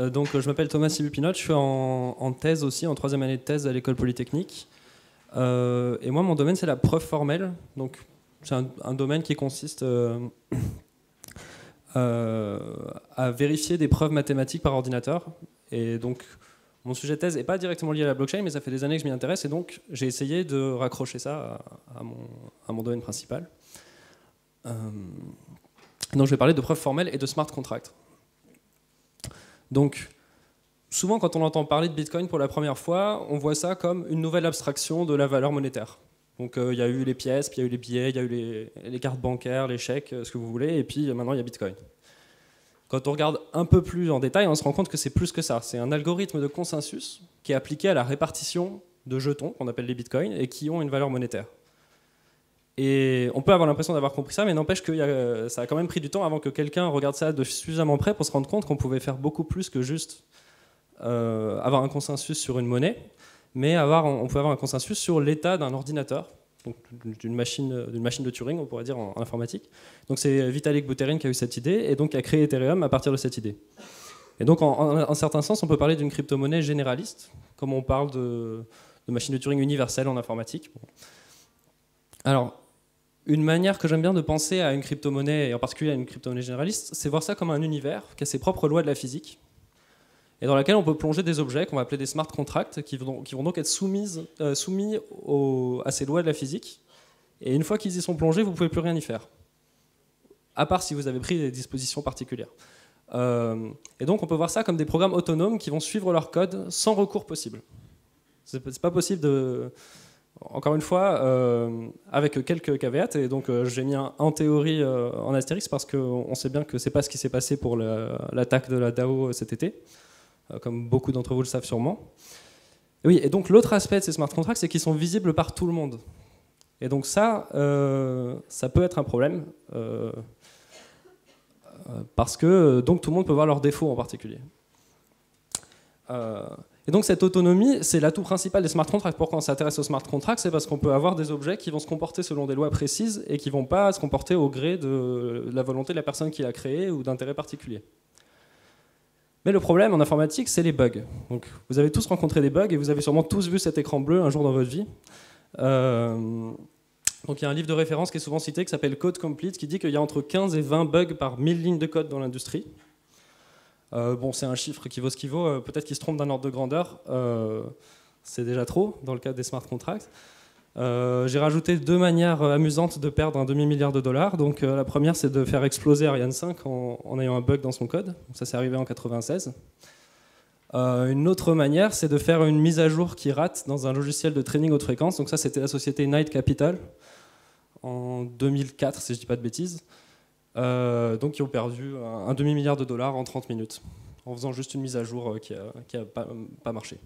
Je m'appelle Thomas Sylvie-Pinot, je suis en thèse aussi, en troisième année de thèse à l'école polytechnique. Et moi, mon domaine, c'est la preuve formelle. Donc, c'est un domaine qui consiste à vérifier des preuves mathématiques par ordinateur. Et donc, mon sujet de thèse n'est pas directement lié à la blockchain, mais ça fait des années que je m'y intéresse. Et donc, j'ai essayé de raccrocher ça à mon domaine principal. Donc, je vais parler de preuves formelles et de smart contracts. Donc, souvent, quand on entend parler de Bitcoin pour la première fois, on voit ça comme une nouvelle abstraction de la valeur monétaire. Donc, il y a eu les pièces, puis il y a eu les billets, il y a eu les cartes bancaires, les chèques, ce que vous voulez, et puis maintenant, il y a Bitcoin. Quand on regarde un peu plus en détail, on se rend compte que c'est plus que ça. C'est un algorithme de consensus qui est appliqué à la répartition de jetons, qu'on appelle les Bitcoins, et qui ont une valeur monétaire. Et on peut avoir l'impression d'avoir compris ça, mais n'empêche que ça a quand même pris du temps avant que quelqu'un regarde ça de suffisamment près pour se rendre compte qu'on pouvait faire beaucoup plus que juste avoir un consensus sur une monnaie, mais on pouvait avoir un consensus sur l'état d'un ordinateur, donc d'une machine de Turing, on pourrait dire en informatique. Donc c'est Vitalik Buterin qui a eu cette idée, et donc qui a créé Ethereum à partir de cette idée. Et donc en certain sens, on peut parler d'une crypto-monnaie généraliste, comme on parle de machine de Turing universelle en informatique. Bon. Alors, une manière que j'aime bien de penser à une crypto-monnaie, et en particulier à une crypto-monnaie généraliste, c'est voir ça comme un univers qui a ses propres lois de la physique, et dans laquelle on peut plonger des objets qu'on va appeler des smart contracts, qui vont donc être soumis à ces lois de la physique, et une fois qu'ils y sont plongés, vous ne pouvez plus rien y faire, à part si vous avez pris des dispositions particulières. Et donc on peut voir ça comme des programmes autonomes qui vont suivre leur code sans recours possible. C'est pas possible de... Encore une fois, avec quelques caveats, et donc j'ai mis en théorie en astérix parce qu'on sait bien que c'est pas ce qui s'est passé pour l'attaque de la DAO cet été, comme beaucoup d'entre vous le savent sûrement. Et oui, et donc l'autre aspect de ces smart contracts, c'est qu'ils sont visibles par tout le monde. Et donc ça peut être un problème, parce que donc tout le monde peut voir leurs défauts en particulier. Et donc cette autonomie, c'est l'atout principal des smart contracts. Pourquoi on s'intéresse aux smart contracts? C'est parce qu'on peut avoir des objets qui vont se comporter selon des lois précises et qui ne vont pas se comporter au gré de la volonté de la personne qui l'a créé ou d'intérêts particuliers. Mais le problème en informatique, c'est les bugs. Donc, vous avez tous rencontré des bugs et vous avez sûrement tous vu cet écran bleu un jour dans votre vie. Donc il y a un livre de référence qui est souvent cité qui s'appelle Code Complete, qui dit qu'il y a entre 15 et 20 bugs par 1000 lignes de code dans l'industrie. Bon, c'est un chiffre qui vaut ce qu'il vaut. Peut-être qu'il se trompe d'un ordre de grandeur. C'est déjà trop dans le cadre des smart contracts. J'ai rajouté 2 manières amusantes de perdre un demi-milliard de dollars. Donc la première, c'est de faire exploser Ariane 5 en ayant un bug dans son code. Donc, ça, c'est arrivé en 96. Une autre manière, c'est de faire une mise à jour qui rate dans un logiciel de training haute fréquence. Donc ça, c'était la société Knight Capital en 2004, si je ne dis pas de bêtises. Donc ils ont perdu un demi-milliard de dollars en 30 minutes en faisant juste une mise à jour qui a pas marché.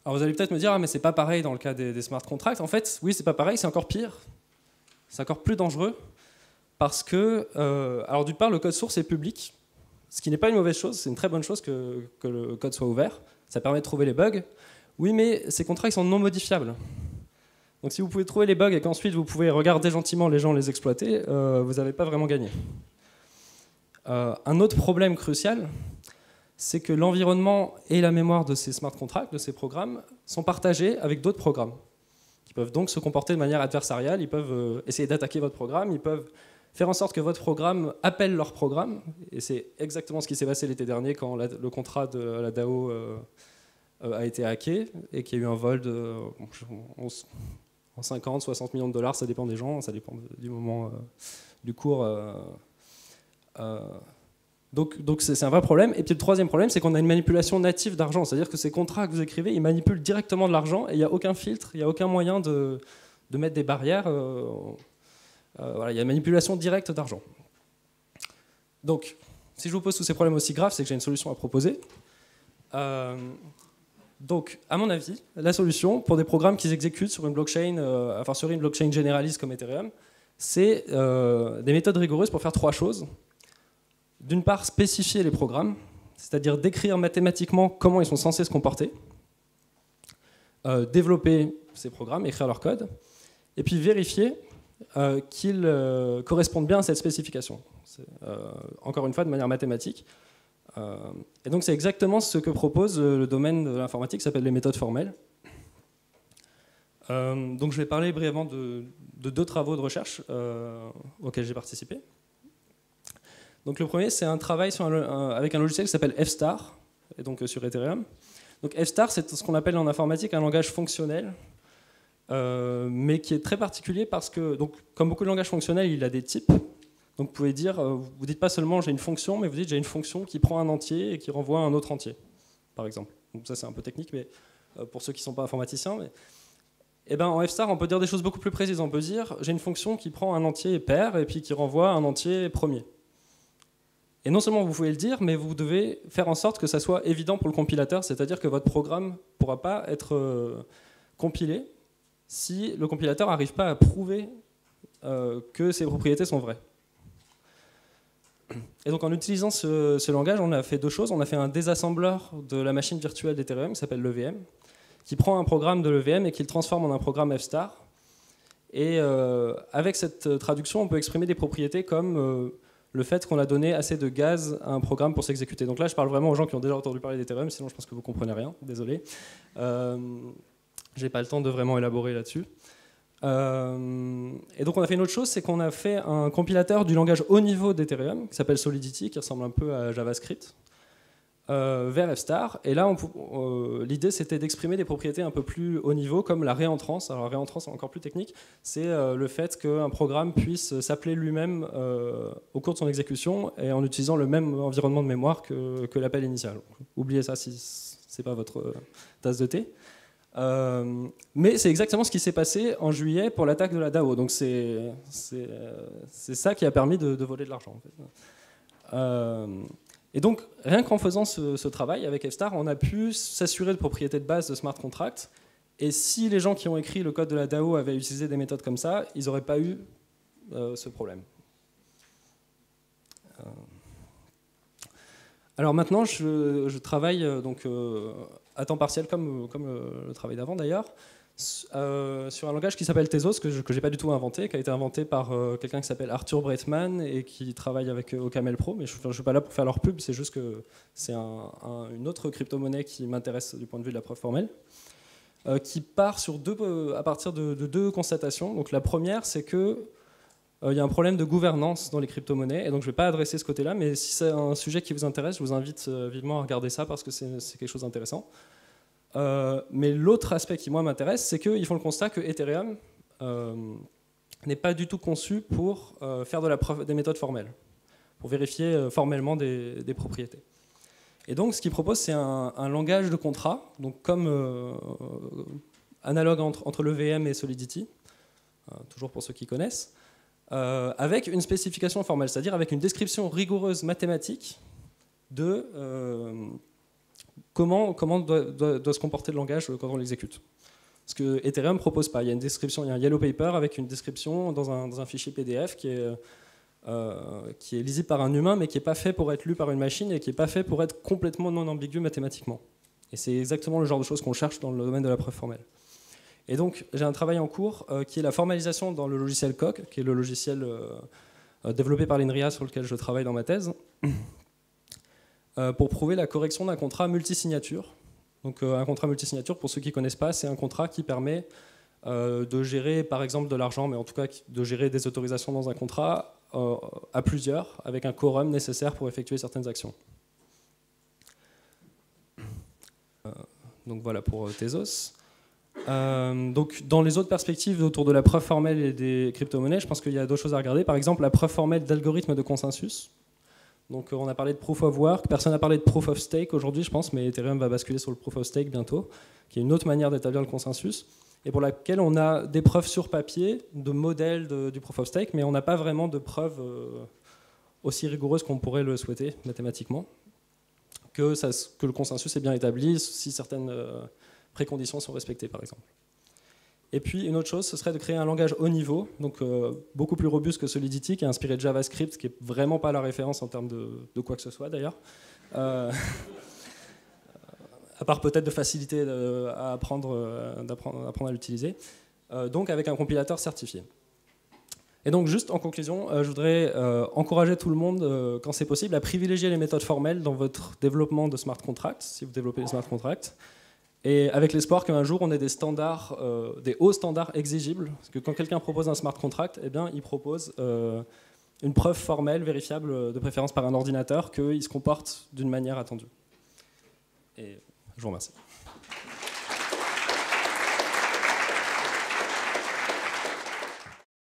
Alors vous allez peut-être me dire, ah, mais c'est pas pareil dans le cas des smart contracts. En fait, oui, c'est pas pareil, c'est encore pire, c'est encore plus dangereux, parce que, alors d'une part, le code source est public, ce qui n'est pas une mauvaise chose, c'est une très bonne chose que le code soit ouvert, ça permet de trouver les bugs. Oui, mais ces contracts sont non modifiables. Donc si vous pouvez trouver les bugs et qu'ensuite vous pouvez regarder gentiment les gens les exploiter, vous n'avez pas vraiment gagné. Un autre problème crucial, c'est que l'environnement et la mémoire de ces smart contracts, de ces programmes, sont partagés avec d'autres programmes, qui peuvent donc se comporter de manière adversariale, ils peuvent essayer d'attaquer votre programme, ils peuvent faire en sorte que votre programme appelle leur programme, et c'est exactement ce qui s'est passé l'été dernier quand le contrat de la DAO a été hacké, et qu'il y a eu un vol de... en 50, 60 millions de dollars, ça dépend des gens, ça dépend du moment du cours. Donc c'est un vrai problème. Et puis le troisième problème, c'est qu'on a une manipulation native d'argent. C'est-à-dire que ces contrats que vous écrivez, ils manipulent directement de l'argent et il n'y a aucun filtre, il n'y a aucun moyen de mettre des barrières. Voilà, il y a une manipulation directe d'argent. Donc, si je vous pose tous ces problèmes aussi graves, c'est que j'ai une solution à proposer. Donc, à mon avis, la solution pour des programmes qui s'exécutent sur une blockchain, sur une blockchain généraliste comme Ethereum, c'est des méthodes rigoureuses pour faire 3 choses. D'une part, spécifier les programmes, c'est-à-dire décrire mathématiquement comment ils sont censés se comporter, développer ces programmes, écrire leur code, et puis vérifier qu'ils correspondent bien à cette spécification. Encore une fois, de manière mathématique. Et donc c'est exactement ce que propose le domaine de l'informatique qui s'appelle les méthodes formelles. Donc je vais parler brièvement de deux travaux de recherche auxquels j'ai participé. Donc le premier, c'est un travail avec un logiciel qui s'appelle FSTAR, et donc sur Ethereum. Donc FSTAR, c'est ce qu'on appelle en informatique un langage fonctionnel, mais qui est très particulier parce que, donc, comme beaucoup de langages fonctionnels, il a des types. Donc vous pouvez dire, vous dites pas seulement j'ai une fonction, mais vous dites j'ai une fonction qui prend un entier et qui renvoie un autre entier, par exemple. Donc ça c'est un peu technique, mais pour ceux qui ne sont pas informaticiens. Et ben, en FSTAR, on peut dire des choses beaucoup plus précises. On peut dire j'ai une fonction qui prend un entier pair et puis qui renvoie un entier premier. Et non seulement vous pouvez le dire, mais vous devez faire en sorte que ça soit évident pour le compilateur, c'est-à-dire que votre programme ne pourra pas être compilé si le compilateur n'arrive pas à prouver que ces propriétés sont vraies. Et donc en utilisant ce langage, on a fait deux choses. On a fait un désassembleur de la machine virtuelle d'Ethereum qui s'appelle l'EVM, qui prend un programme de l'EVM et qui le transforme en un programme FSTAR. Et avec cette traduction, on peut exprimer des propriétés comme le fait qu'on a donné assez de gaz à un programme pour s'exécuter. Donc là, je parle vraiment aux gens qui ont déjà entendu parler d'Ethereum, sinon je pense que vous ne comprenez rien, désolé. J'ai pas le temps de vraiment élaborer là-dessus. Et donc on a fait une autre chose, c'est qu'on a fait un compilateur du langage haut niveau d'Ethereum, qui s'appelle Solidity, qui ressemble un peu à JavaScript, vers FSTAR. Et là, l'idée, c'était d'exprimer des propriétés un peu plus haut niveau, comme la réentrance. Alors la réentrance, c'est encore plus technique, c'est le fait qu'un programme puisse s'appeler lui-même au cours de son exécution et en utilisant le même environnement de mémoire que l'appel initial. Donc, oubliez ça si ce n'est pas votre tasse de thé. Mais c'est exactement ce qui s'est passé en juillet pour l'attaque de la DAO. Donc c'est ça qui a permis de voler de l'argent. En fait. Et donc, rien qu'en faisant ce travail avec FSTAR, on a pu s'assurer de propriétés de base de smart contract. Et si les gens qui ont écrit le code de la DAO avaient utilisé des méthodes comme ça, ils n'auraient pas eu ce problème. Alors maintenant, je travaille à temps partiel, comme le travail d'avant d'ailleurs, sur un langage qui s'appelle Tezos, que je n'ai pas du tout inventé, qui a été inventé par quelqu'un qui s'appelle Arthur Breitman et qui travaille avec OCaml Pro, mais je ne suis pas là pour faire leur pub, c'est juste que c'est une autre crypto-monnaie qui m'intéresse du point de vue de la preuve formelle, qui part à partir de deux constatations. Donc la première, c'est que il y a un problème de gouvernance dans les crypto-monnaies, et donc je ne vais pas adresser ce côté-là, mais si c'est un sujet qui vous intéresse, je vous invite vivement à regarder ça parce que c'est quelque chose d'intéressant. Mais l'autre aspect qui, moi, m'intéresse, c'est qu'ils font le constat que Ethereum n'est pas du tout conçu pour faire de la preuve des méthodes formelles, pour vérifier formellement des propriétés. Et donc, ce qu'ils proposent, c'est un langage de contrat, donc comme analogue entre l'EVM et Solidity, toujours pour ceux qui connaissent, avec une spécification formelle, c'est-à-dire avec une description rigoureuse mathématique de comment doit se comporter le langage quand on l'exécute. Ce que Ethereum ne propose pas. Il y a une description, il y a un yellow paper avec une description dans un fichier PDF qui est lisible par un humain, mais qui n'est pas fait pour être lu par une machine et qui n'est pas fait pour être complètement non ambigu mathématiquement. Et c'est exactement le genre de choses qu'on cherche dans le domaine de la preuve formelle. Et donc, j'ai un travail en cours qui est la formalisation dans le logiciel Coq, qui est le logiciel développé par l'INRIA sur lequel je travaille dans ma thèse, pour prouver la correction d'un contrat multisignature. Donc, un contrat multisignature, pour ceux qui ne connaissent pas, c'est un contrat qui permet de gérer, par exemple, de l'argent, mais en tout cas de gérer des autorisations dans un contrat à plusieurs, avec un quorum nécessaire pour effectuer certaines actions. Donc voilà pour Tezos. Donc dans les autres perspectives autour de la preuve formelle et des crypto-monnaies, je pense qu'il y a d'autres choses à regarder. Par exemple, la preuve formelle d'algorithmes de consensus. Donc on a parlé de proof of work, personne n'a parlé de proof of stake aujourd'hui, je pense, mais Ethereum va basculer sur le proof of stake bientôt, qui est une autre manière d'établir le consensus, et pour laquelle on a des preuves sur papier, de modèles du proof of stake, mais on n'a pas vraiment de preuves aussi rigoureuses qu'on pourrait le souhaiter mathématiquement, que le consensus est bien établi si certaines préconditions sont respectées, par exemple. Et puis une autre chose, ce serait de créer un langage haut niveau, donc beaucoup plus robuste que Solidity, qui est inspiré de JavaScript, qui n'est vraiment pas la référence en termes de quoi que ce soit d'ailleurs. À part peut-être de facilité à apprendre à l'utiliser. Donc avec un compilateur certifié. Et donc juste en conclusion, je voudrais encourager tout le monde, quand c'est possible, à privilégier les méthodes formelles dans votre développement de smart contracts, si vous développez les smart contracts, et avec l'espoir qu'un jour on ait des standards, des hauts standards exigibles, parce que quand quelqu'un propose un smart contract, eh bien, il propose une preuve formelle, vérifiable, de préférence par un ordinateur, qu'il se comporte d'une manière attendue. Et je vous remercie.